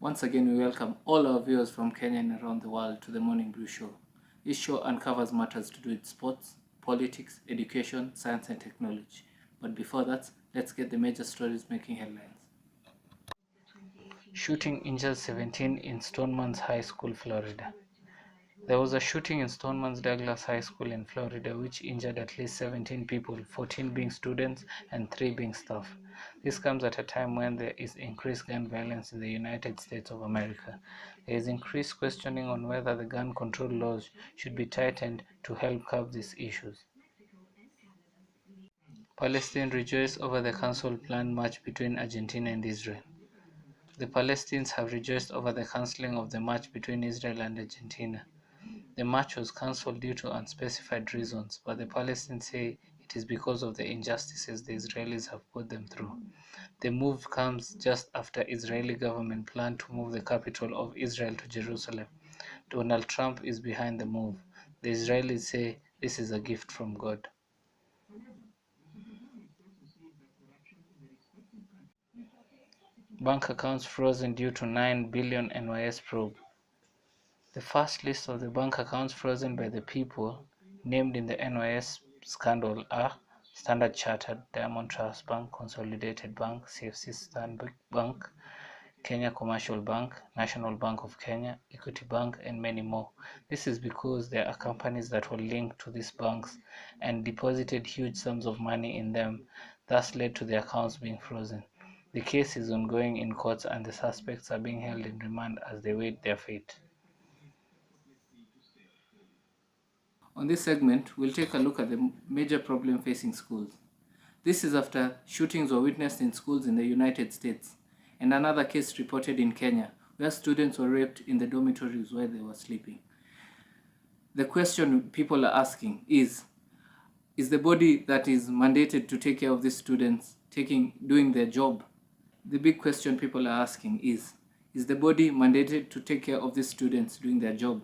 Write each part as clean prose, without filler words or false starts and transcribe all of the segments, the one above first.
Once again, we welcome all our viewers from Kenya and around the world to the Morning Brew Show. This show uncovers matters to do with sports, politics, education, science and technology. But before that, let's get the major stories making headlines. Shooting injures 17 in Stoneman's High School, Florida. There was a shooting in Stoneman's Douglas High School in Florida which injured at least 17 people, 14 being students and 3 being staff. This comes at a time when there is increased gun violence in the United States of America. There is increased questioning on whether the gun control laws should be tightened to help curb these issues. Palestine rejoiced over the cancelled planned match between Argentina and Israel. The Palestinians have rejoiced over the cancelling of the match between Israel and Argentina. The match was cancelled due to unspecified reasons, but the Palestinians say it is because of the injustices the Israelis have put them through. The move comes just after Israeli government planned to move the capital of Israel to Jerusalem. Donald Trump is behind the move. The Israelis say this is a gift from God. Bank accounts frozen due to 9 billion NYS probe. The first list of the bank accounts frozen by the people named in the NYS scandal are Standard Chartered, Diamond Trust Bank, Consolidated Bank, CFC Stanbic Bank, Kenya Commercial Bank, National Bank of Kenya, Equity Bank, and many more. This is because there are companies that were linked to these banks and deposited huge sums of money in them, thus led to the accounts being frozen. The case is ongoing in courts and the suspects are being held in remand as they wait their fate. On this segment, we'll take a look at the major problem facing schools. This is after shootings were witnessed in schools in the United States, and another case reported in Kenya, where students were raped in the dormitories where they were sleeping. The question people are asking is the body that is mandated to take care of these students doing their job? The big question people are asking is the body mandated to take care of these students doing their job?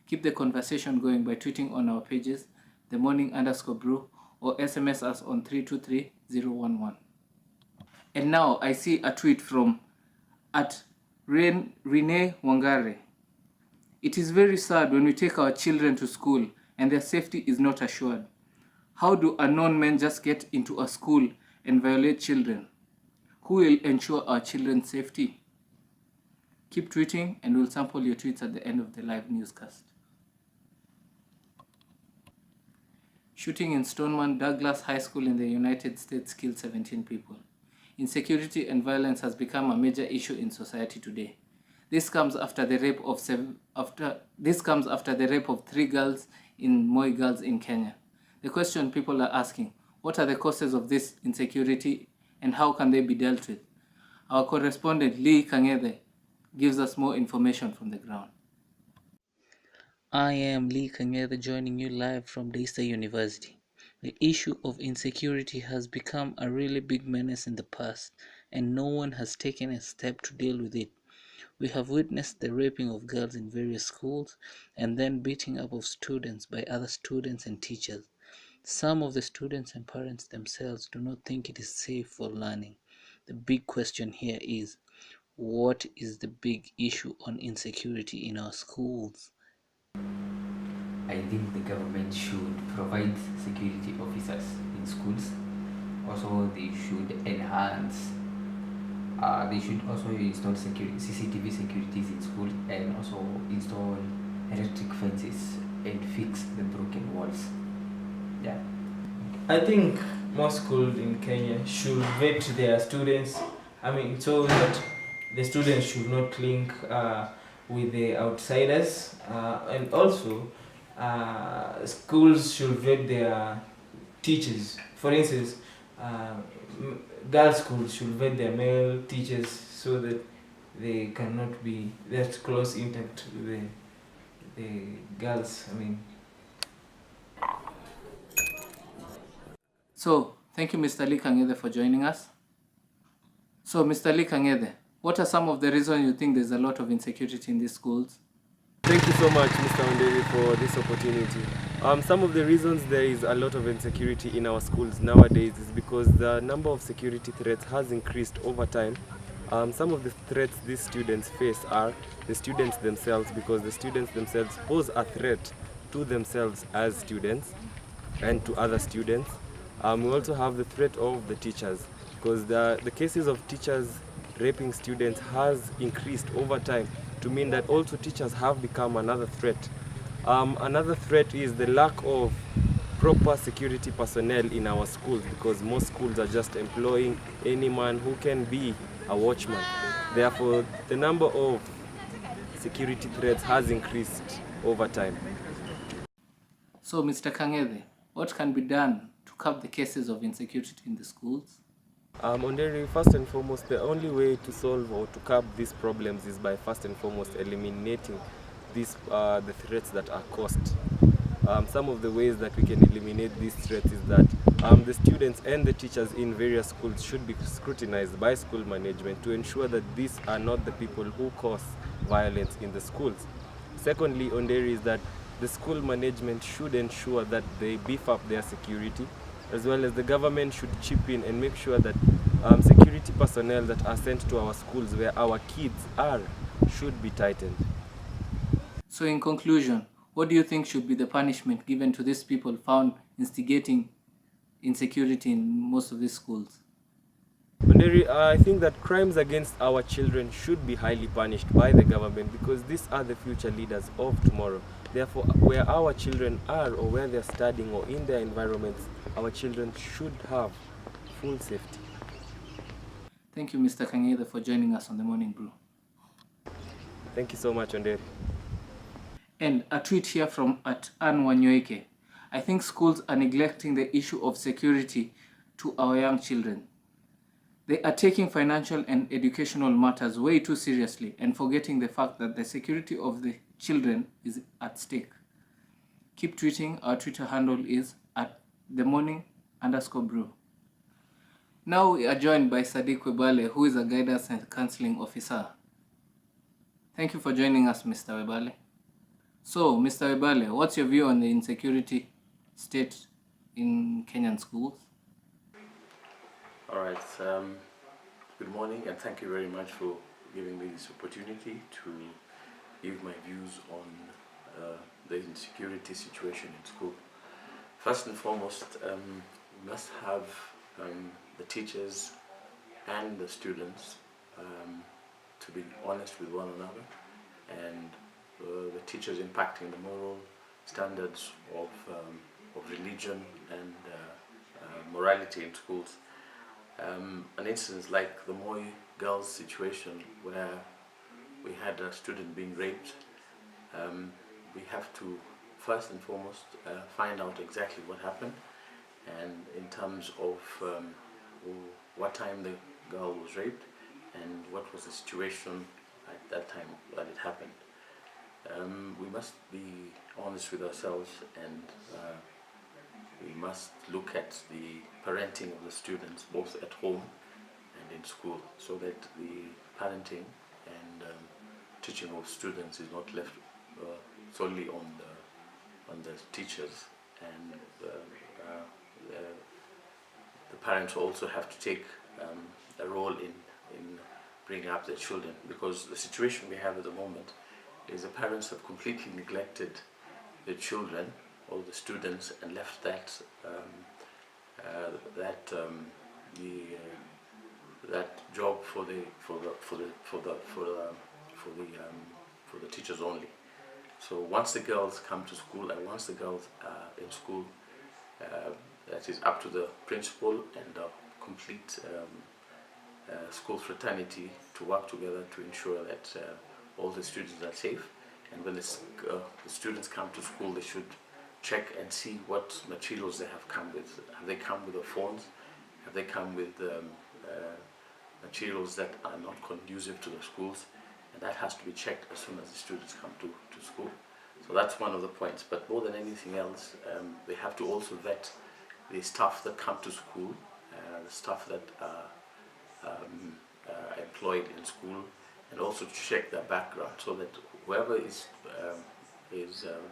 Keep the conversation going by tweeting on our pages, @themorning_brew, or SMS us on 323-011. And now I see a tweet from @Rene Wangare. It is very sad when we take our children to school and their safety is not assured. How do unknown men just get into a school and violate children? Who will ensure our children's safety? Keep tweeting and we'll sample your tweets at the end of the live newscast. Shooting in Stoneman Douglas High School in the United States killed 17 people. Insecurity and violence has become a major issue in society today. This comes after the rape of 3 girls in Moi Girls in Kenya. The question people are asking, what are the causes of this insecurity and how can they be dealt with? Our correspondent Lee Kangede gives us more information from the ground. I am Lee Kangede joining you live from Daystar University. The issue of insecurity has become a really big menace in the past, and no one has taken a step to deal with it. We have witnessed the raping of girls in various schools and then beating up of students by other students and teachers. Some of the students and parents themselves do not think it is safe for learning. The big question here is, what is the big issue on insecurity in our schools? I think the government should provide security officers in schools. Also, they should enhance. They should also install CCTV securities in schools and also install electric fences and fix the broken walls. Yeah. I think most schools in Kenya should vet their students. So that the students should not link with the outsiders, and also schools should vet their teachers. For instance, girls' schools should vet their male teachers so that they cannot be that close intact with the girls. So, thank you Mr. Lee Kangede for joining us. So, Mr. Lee Kangede, what are some of the reasons you think there's a lot of insecurity in these schools? Thank you so much, Mr. Onderi, for this opportunity. Some of the reasons there is a lot of insecurity in our schools nowadays is because the number of security threats has increased over time. Some of the threats these students face are the students themselves, because the students themselves pose a threat to themselves as students and to other students. We also have the threat of the teachers, because the cases of teachers raping students has increased over time, to mean that also teachers have become another threat. Another threat is the lack of proper security personnel in our schools, because most schools are just employing any man who can be a watchman. Therefore, the number of security threats has increased over time. So, Mr. Kangede, what can be done to curb the cases of insecurity in the schools? Onderi, first and foremost, the only way to solve or to curb these problems is by first and foremost eliminating the threats that are caused. Some of the ways that we can eliminate these threats is that the students and the teachers in various schools should be scrutinized by school management to ensure that these are not the people who cause violence in the schools. Secondly, Onderi, is that the school management should ensure that they beef up their security, as well as the government should chip in and make sure that security personnel that are sent to our schools where our kids are should be tightened. So, in conclusion, what do you think should be the punishment given to these people found instigating insecurity in most of these schools? Onderi, I think that crimes against our children should be highly punished by the government, because these are the future leaders of tomorrow. Therefore, where our children are or where they're studying or in their environments, our children should have full safety. Thank you, Mr. Kangede, for joining us on the Morning Brew. Thank you so much, Onderi. And a tweet here from @Ann Wanyoike. I think schools are neglecting the issue of security to our young children. They are taking financial and educational matters way too seriously and forgetting the fact that the security of the children is at stake. Keep tweeting. Our Twitter handle is @themorning_brew. Now we are joined by Sadiq Webale, who is a guidance and counseling officer. Thank you for joining us, Mr. Webale. So, Mr. Webale, what's your view on the insecurity state in Kenyan schools? All right. Good morning, and thank you very much for giving me this opportunity to give my views on the insecurity situation in school. First and foremost, we must have the teachers and the students to be honest with one another, and the teachers impacting the moral standards of religion and morality in schools. An instance like the Moi girls situation, where we had a student being raped, we have to first and foremost find out exactly what happened, and in terms of what time the girl was raped and what was the situation at that time that it happened. We must be honest with ourselves, and we must look at the parenting of the students both at home and in school, so that the parenting and teaching of students is not left solely on the teachers, and the parents also have to take a role in bringing up their children, because the situation we have at the moment is the parents have completely neglected their children or the students and left that job for the teachers only. So once the girls come to school, and once the girls are in school, that is up to the principal and the complete school fraternity to work together to ensure that all the students are safe. And when the students come to school, they should check and see what materials they have come with. Have they come with their phones? Have they come with materials that are not conducive to the schools? And that has to be checked as soon as the students come to school. So that's one of the points. But more than anything else, they have to also vet the staff that come to school, the staff that are employed in school, and also to check their background, so that whoever is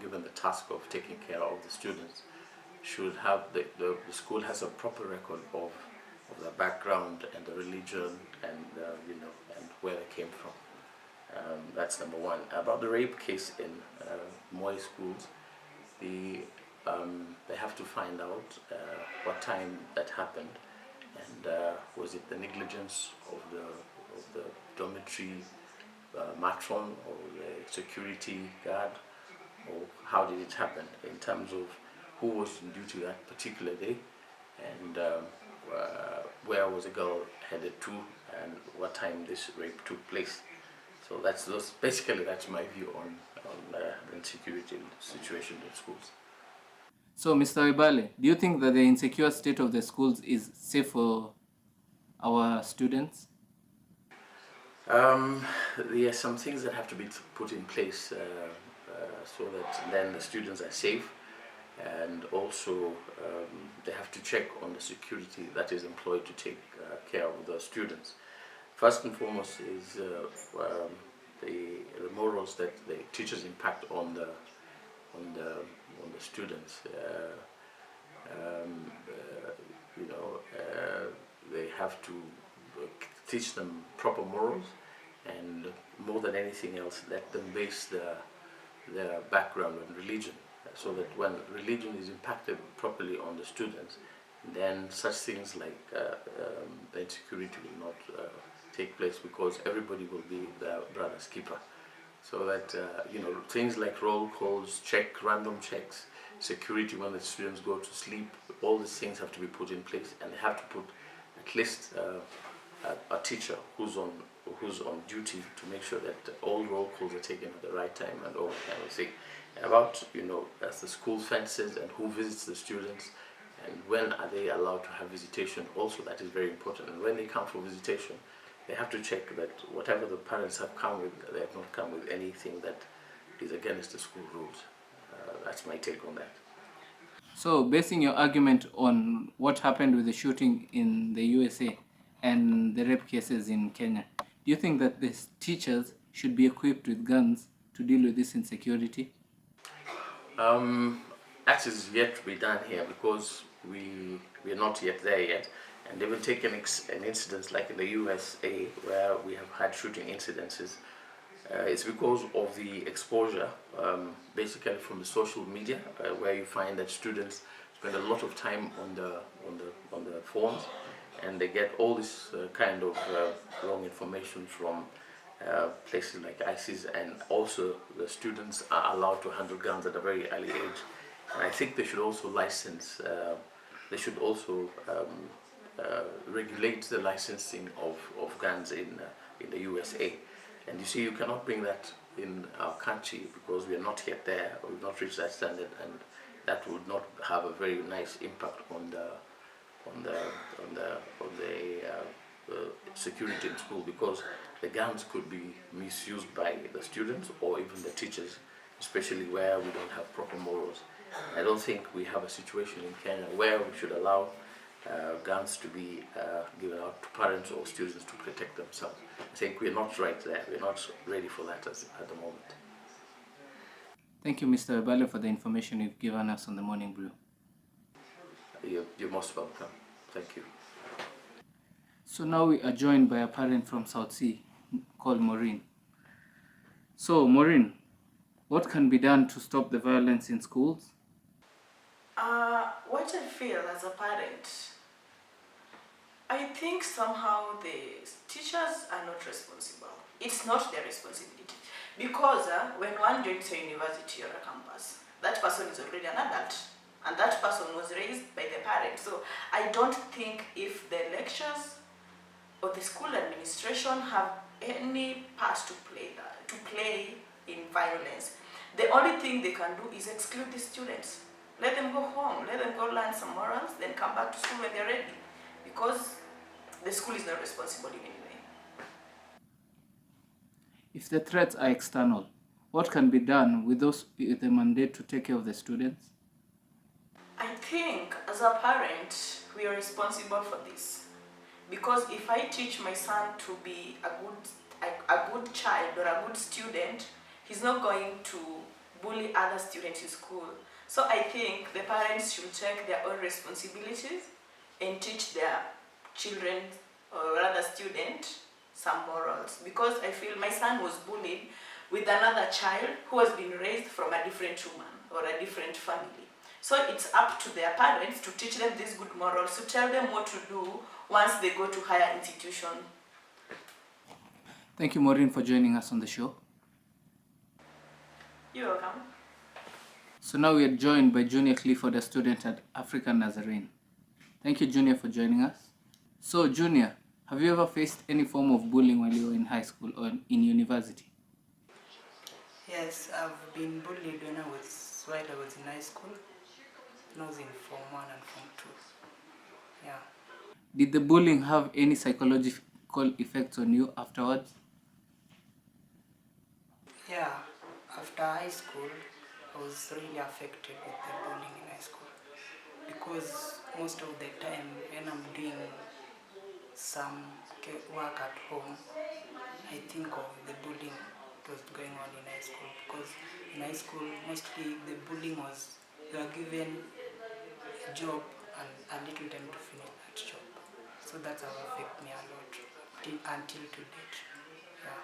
given the task of taking care of the students should have the school has a proper record of their background and the religion and came from. That's number one. About the rape case in Moi schools, they have to find out what time that happened, and was it the negligence of the dormitory matron or the security guard, or how did it happen in terms of who was on duty that particular day, and where was the girl headed to, and what time this rape took place. So basically that's my view on the insecurity situation in schools. So, Mr. Wibale, do you think that the insecure state of the schools is safe for our students? There are some things that have to be put in place so that then the students are safe, and also they have to check on the security that is employed to take care of the students. First and foremost is the morals that the teachers impact on the students. They have to teach them proper morals, and more than anything else, let them base their background on religion, so that when religion is impacted properly on the students, then such things like the insecurity will not take place, because everybody will be their brother's keeper. So that things like roll calls, random checks, security when the students go to sleep, all these things have to be put in place, and they have to put at least a teacher who's on duty to make sure that all roll calls are taken at the right time and all that kind of thing. And about as the school fences and who visits the students, and when are they allowed to have visitation, also that is very important. And when they come for visitation, they have to check that whatever the parents have come with, they have not come with anything that is against the school rules. That's my take on that. So, basing your argument on what happened with the shooting in the USA and the rape cases in Kenya, do you think that the teachers should be equipped with guns to deal with this insecurity? That is yet to be done here, because we are not yet there yet. And even take an incident like in the USA, where we have had shooting incidences. It's because of the exposure, basically from the social media, where you find that students spend a lot of time on the phones, and they get all this kind of wrong information from places like ISIS, and also the students are allowed to handle guns at a very early age. And I think they should also license. They should also regulate the licensing of guns in the USA. And you see, you cannot bring that in our country because we are not yet there, or we've not reached that standard, and that would not have a very nice impact on the security in school, because the guns could be misused by the students or even the teachers, especially where we don't have proper morals. I don't think we have a situation in Kenya where we should allow guns to be given out to parents or students to protect themselves. I think we're not right there. We're not ready for that at the moment. Thank you, Mr. Wibale, for the information you've given us on the Morning Brew. You're most welcome. Thank you. So now we are joined by a parent from South Sea called Maureen. So, Maureen, what can be done to stop the violence in schools? What I feel as a parent, I think somehow the teachers are not responsible. It's not their responsibility. Because when one joins a university or a campus, that person is already an adult. And that person was raised by the parents. So I don't think if the lectures or the school administration have any part to play in violence. The only thing they can do is exclude the students. Let them go home, let them go learn some morals, then come back to school when they're ready. Because the school is not responsible in any way. If the threats are external, what can be done with those with the mandate to take care of the students? I think as a parent, we are responsible for this. Because if I teach my son to be a good child or a good student, he's not going to bully other students in school. So I think the parents should take their own responsibilities and teach their children, or rather students, some morals, because I feel my son was bullied with another child who has been raised from a different woman or a different family. So it's up to their parents to teach them these good morals, to tell them what to do once they go to higher institution. Thank you, Maureen, for joining us on the show. You're welcome. So now we are joined by Junior Clifford, a student at African Nazarene. Thank you, Junior, for joining us. So, Junior, have you ever faced any form of bullying while you were in high school or in university? Yes, I've been bullied while I was in high school. I was in Form 1 and Form 2. Yeah. Did the bullying have any psychological effects on you afterwards? Yeah, after high school, I was really affected with the bullying in high school. Because most of the time when I'm doing some work at home, I think of the bullying that was going on in high school. Because in high school, mostly the bullying was, you are given a job and a little time to finish that job. So that's how it affected me a lot until to date. Yeah.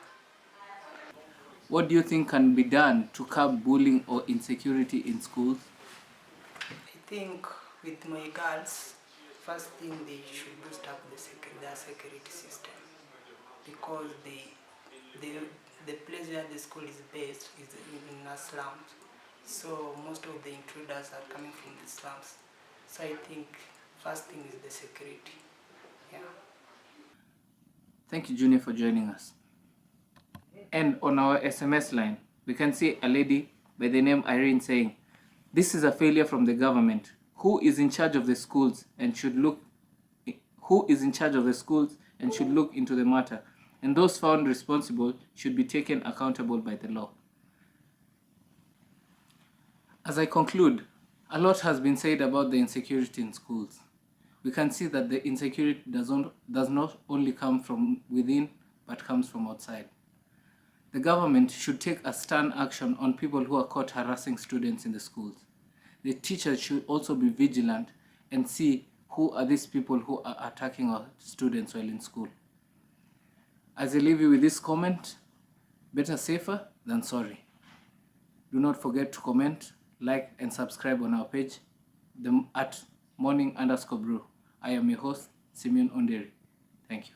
What do you think can be done to curb bullying or insecurity in schools? I think with my girls, first thing they should boost up their security system, because the place where the school is based is in a slums. So most of the intruders are coming from the slums. So I think first thing is the security. Yeah. Thank you, Junior, for joining us. And on our SMS line, we can see a lady by the name Irene saying, "This is a failure from the government. Who is in charge of the schools and should look into the matter, and those found responsible should be taken accountable by the law." As I conclude, a lot has been said about the insecurity in schools. We can see that the insecurity does not only come from within, but comes from outside. The government should take a stern action on people who are caught harassing students in the schools. The teachers should also be vigilant and see who are these people who are attacking our students while in school. As I leave you with this comment, better safer than sorry. Do not forget to comment, like, and subscribe on our page at morning_brew. I am your host, Simeon Onderi. Thank you.